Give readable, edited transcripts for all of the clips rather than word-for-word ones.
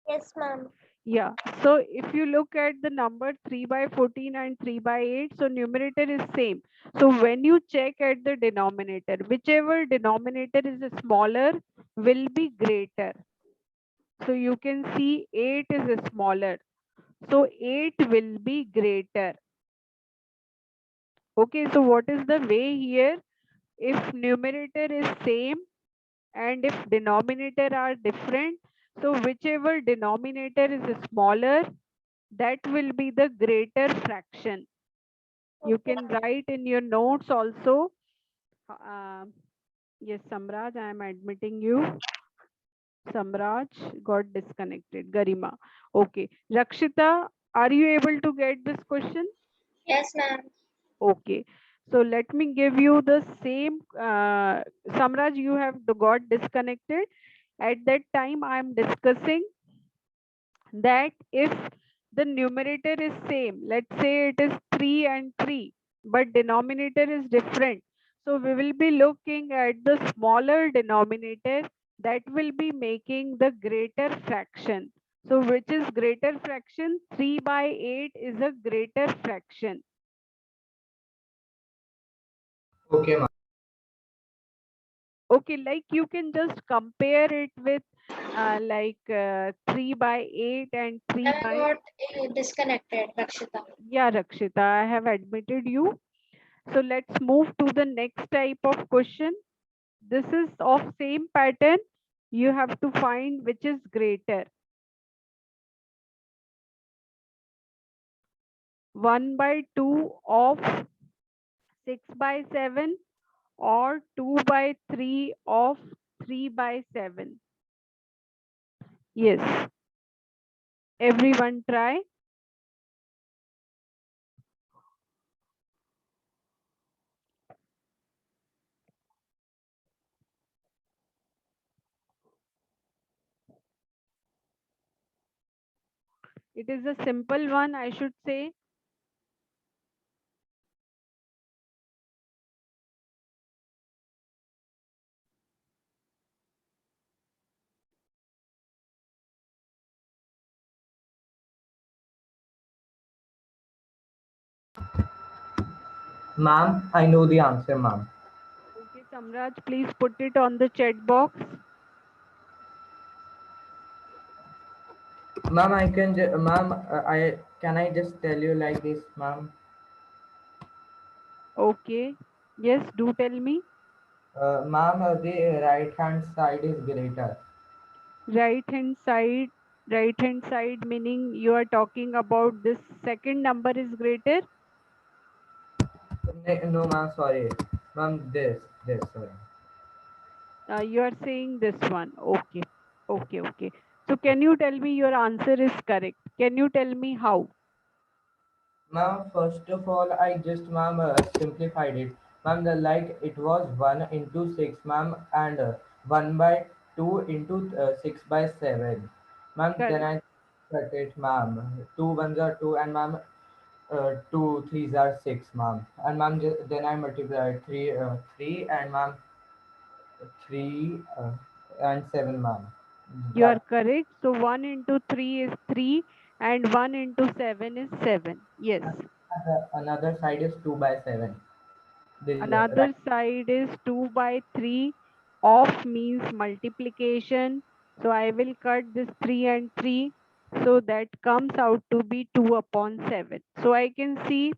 Yes, ma'am. Yeah. So if you look at the number 3 by 14 and 3 by 8, so numerator is same. So when you check at the denominator, whichever denominator is smaller will be greater. So you can see 8 is smaller. So 8 will be greater. Okay, so what is the way here? If numerator is same and if denominator are different, so whichever denominator is smaller, that will be the greater fraction. You Okay. can write in your notes also. Yes, Samraj, I am admitting you. Samraj got disconnected. Garima. Okay. Rakshita, are you able to get this question? Yes, ma'am. Okay. So let me give you the same. Samraj, you have got disconnected. At that time, I am discussing that if the numerator is same, let's say it is 3 and 3, but denominator is different, so we will be looking at the smaller denominator that will be making the greater fraction. So which is greater fraction? 3 by 8 is a greater fraction. Okay, ma'am. Okay, like you can just compare it with 3 by 8 and 3 I by, got disconnected, Rakshita. yeah, Rakshita, I have admitted you. So let's move to the next type of question. This is of same pattern. You have to find which is greater. 1 by 2 of 6 by 7 or 2 by 3 of 3 by 7. Yes, everyone try. It is a simple one, I should say. Ma'am, I know the answer, ma'am. Okay, Samraj, please put it on the chat box. Ma'am, ma'am, I just tell you like this, ma'am. Okay. Yes, do tell me. Ma'am, the right hand side is greater. Right hand side, right hand side meaning you are talking about this second number is greater. No, ma'am, sorry. Ma'am, this, sorry. You are saying this one. Okay, okay. So can you tell me your answer is correct? Can you tell me how? Ma'am, first of all, I just, ma'am, simplified it. Ma'am, it was 1 into 6, ma'am, and 1 by 2 into 6 by 7. Ma'am, then Correct. I cut it, ma'am. 2 ones are 2, and ma'am, 2 threes are 6, ma'am. And ma'am, then I multiplied 3 and ma'am, 3 and 7, ma'am. You are That correct. So 1 into 3 is 3 and 1 into 7 is 7. Yes. another side is 2 by 7. This right. Another side is 2 by 3. Off means multiplication. So I will cut this 3 and 3. So that comes out to be 2 upon 7. So I can see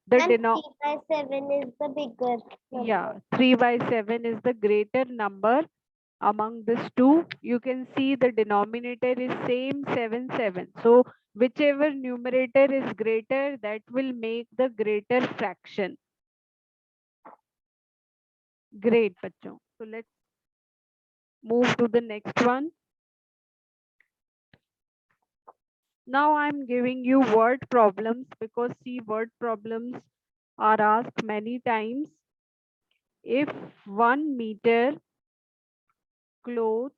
the And 3 by 7 is the bigger number. yeah, 3 by 7 is the greater number among these two. You can see the denominator is same 7 7. So whichever numerator is greater, that will make the greater fraction. Great, bachon. So let's move to the next one. Now I'm giving you word problems because see word problems are asked many times. If 1 meter cloth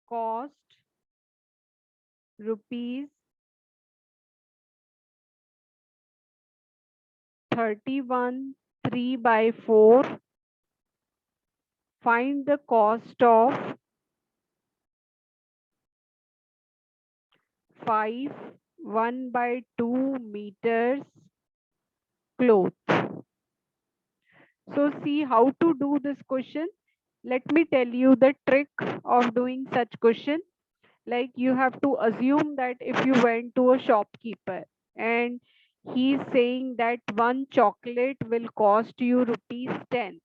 cost rupees 31 3 by 4, find the cost of 5 1/2 meters cloth. So see how to do this question. Let me tell you the trick of doing such question. Like you have to assume that if you went to a shopkeeper and he's saying that one chocolate will cost you rupees 10,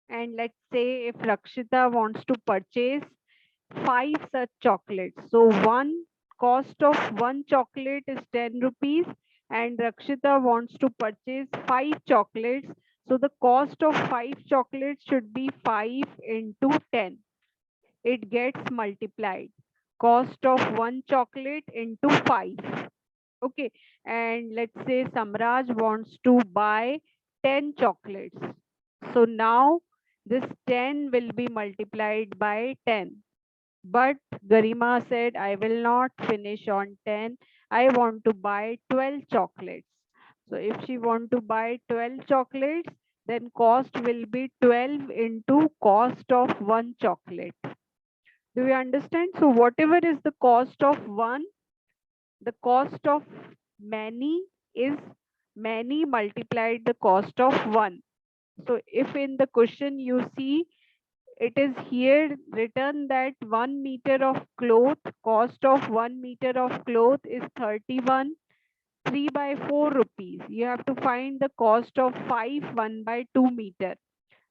and let's say if Rakshita wants to purchase 5 such chocolates, so one cost of one chocolate is 10 rupees and Rakshita wants to purchase 5 chocolates, so the cost of 5 chocolates should be 5 into 10. It gets multiplied. Cost of one chocolate into 5. Okay. And let's say Samraj wants to buy 10 chocolates. So now this 10 will be multiplied by 10. But Garima said, I will not finish on 10. I want to buy 12 chocolates. So if she want to buy 12 chocolates, then cost will be 12 into cost of one chocolate. Do you understand? So whatever is the cost of one, the cost of many is many multiplied the cost of one. So if in the question you see it is here written that 1 meter of cloth, cost of 1 meter of cloth is 31 3/4 rupees. You have to find the cost of 5 1/2 meter.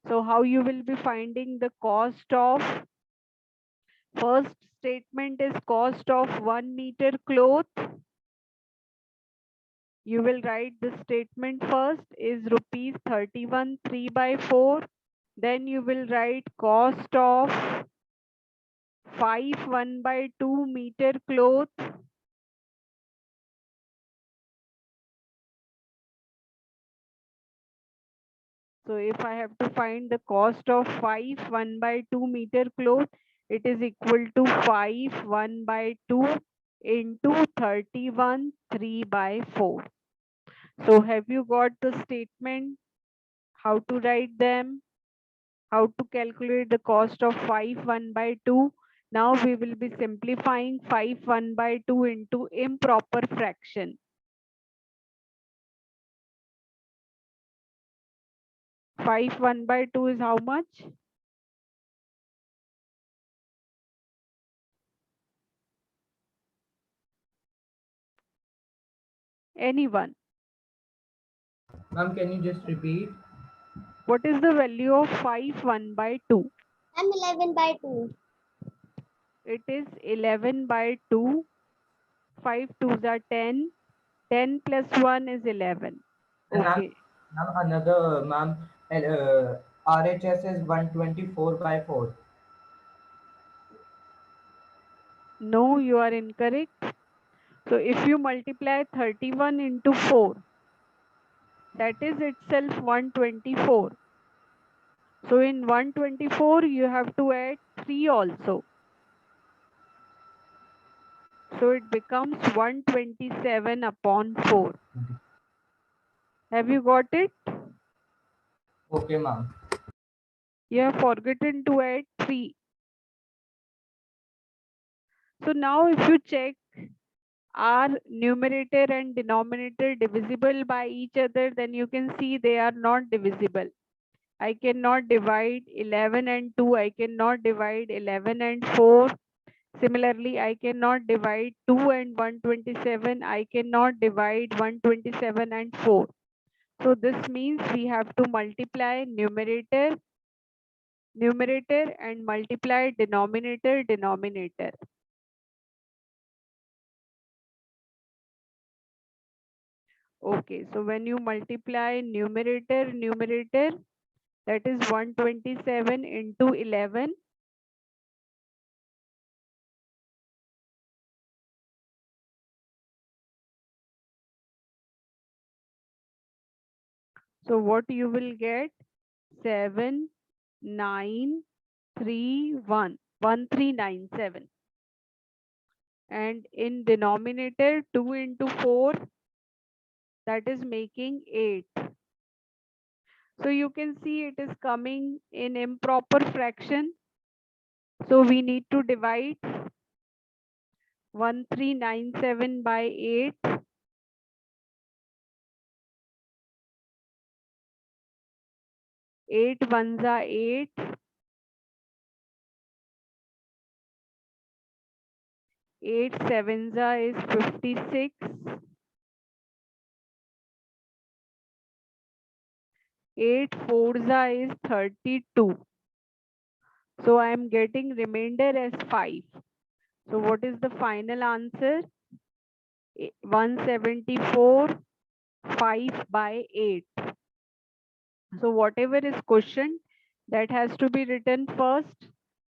So how you will be finding the cost of first statement is cost of 1 meter cloth. You will write the statement first is rupees 31 3/4. Then you will write cost of 5 1/2 meter cloth. So if I have to find the cost of 5 1/2 meter cloth, it is equal to 5 1/2 into 31 3/4. So have you got the statement? How to write them? How to calculate the cost of 5 1/2? Now we will be simplifying 5 1/2 into improper fraction. 5 1/2 is how much? Anyone? Ma'am, can you just repeat? What is the value of 5 1/2? I'm 11/2. It is 11/2. 5 2s are 10. 10 plus 1 is 11. And Okay. ma'am, another ma'am, RHS is 124/4. No, you are incorrect. So if you multiply 31 into 4, that is itself 124. So in 124, you have to add 3 also. So it becomes 127 upon 4. Have you got it? Okay, ma'am. You have forgotten to add 3. So now if you check, are numerator and denominator divisible by each other, then you can see they are not divisible. I cannot divide 11 and 2. I cannot divide 11 and 4. Similarly, I cannot divide 2 and 127. I cannot divide 127 and 4. So this means we have to multiply numerator and multiply denominator. Okay, so when you multiply numerator, that is 127 into 11. So what you will get? 7 9 3 1 1397. And in denominator 2 into 4, that is making 8. So you can see it is coming in improper fraction. So we need to divide. 1397 by 8. 8 ones are 8. 8 sevens are is 56. 8 fours are is 32. So I am getting remainder as 5. So what is the final answer? 174, 5 by 8. So whatever is questioned, that has to be written first,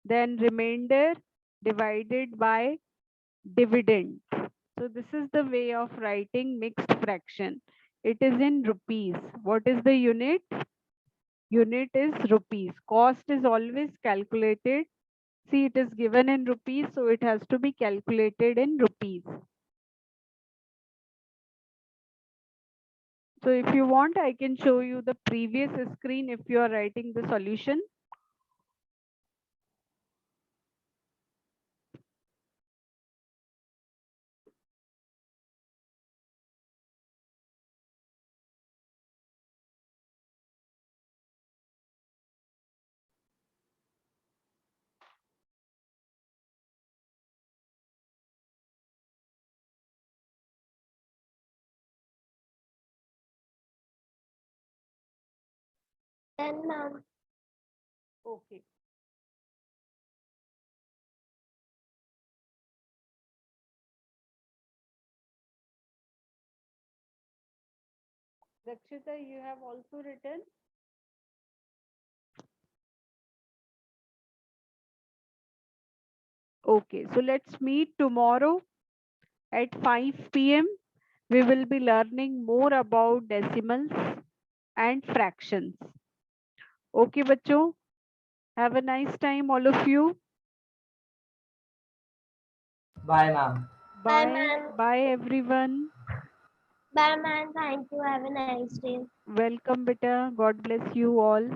then remainder divided by dividend. So this is the way of writing mixed fraction. It is in rupees. What is the unit? Unit is rupees. Cost is always calculated. See, it is given in rupees, so it has to be calculated in rupees. So if you want, I can show you the previous screen if you are writing the solution. Then, ma'am. Okay. Rakshita, you have also written? Okay, so let's meet tomorrow at 5 p.m. We will be learning more about decimals and fractions. Okay, bachcho. Have a nice time, all of you. Bye, ma'am. Bye, Bye. ma'am. Bye, everyone. Bye, ma'am. Thank you. Have a nice day. Welcome, beta. God bless you all.